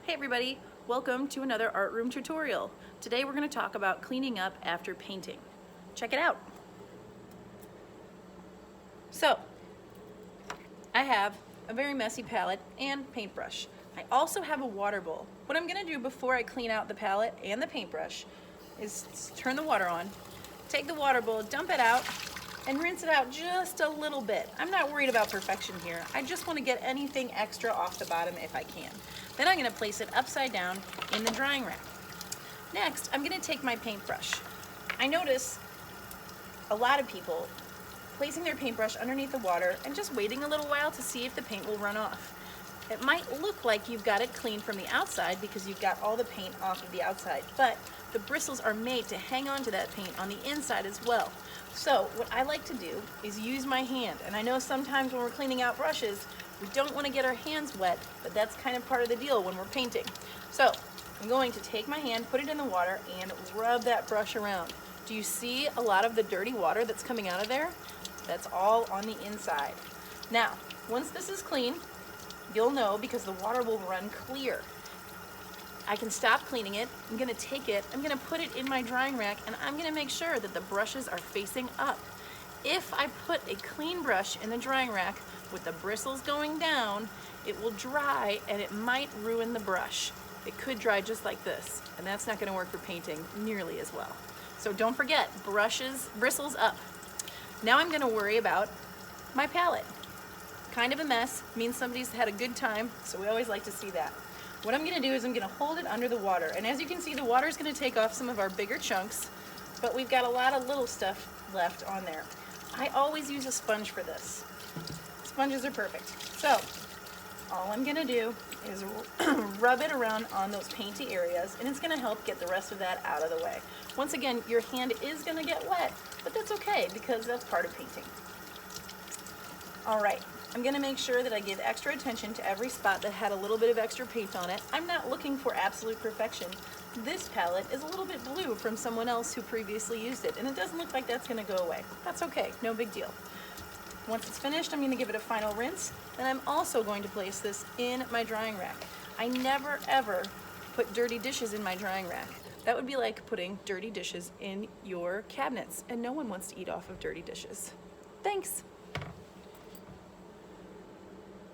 Hey everybody, welcome to another art room tutorial. Today we're going to talk about cleaning up after painting. Check it out. So, I have a very messy palette and paintbrush. I also have a water bowl. What I'm going to do before I clean out the palette and the paintbrush is turn the water on, take the water bowl, dump it out, and rinse it out just a little bit. I'm not worried about perfection here. I just want to get anything extra off the bottom if I can. Then I'm going to place it upside down in the drying rack. Next, I'm going to take my paintbrush. I notice a lot of people placing their paintbrush underneath the water and just waiting a little while to see if the paint will run off. It might look like you've got it clean from the outside because you've got all the paint off of the outside, but the bristles are made to hang on to that paint on the inside as well. So what I like to do is use my hand, and I know sometimes when we're cleaning out brushes, we don't want to get our hands wet, but that's kind of part of the deal when we're painting. So I'm going to take my hand, put it in the water, and rub that brush around. Do you see a lot of the dirty water that's coming out of there? That's all on the inside. Now, once this is clean, you'll know because the water will run clear. I can stop cleaning it. I'm gonna take it, I'm gonna put it in my drying rack, and I'm gonna make sure that the brushes are facing up. If I put a clean brush in the drying rack with the bristles going down, it will dry and it might ruin the brush. It could dry just like this, and that's not gonna work for painting nearly as well. So don't forget, bristles up. Now I'm gonna worry about my palette. Kind of a mess, means somebody's had a good time, so we always like to see that. What I'm gonna do is I'm gonna hold it under the water, and as you can see, the water is gonna take off some of our bigger chunks, but we've got a lot of little stuff left on there. I always use a sponge for this. Sponges are perfect. So, all I'm gonna do is rub it around on those painty areas, and it's gonna help get the rest of that out of the way. Once again, your hand is gonna get wet, but that's okay because that's part of painting. All right. I'm gonna make sure that I give extra attention to every spot that had a little bit of extra paint on it. I'm not looking for absolute perfection. This palette is a little bit blue from someone else who previously used it, and it doesn't look like that's gonna go away. That's okay, no big deal. Once it's finished, I'm gonna give it a final rinse, and I'm also going to place this in my drying rack. I never ever put dirty dishes in my drying rack. That would be like putting dirty dishes in your cabinets, and no one wants to eat off of dirty dishes. Thanks.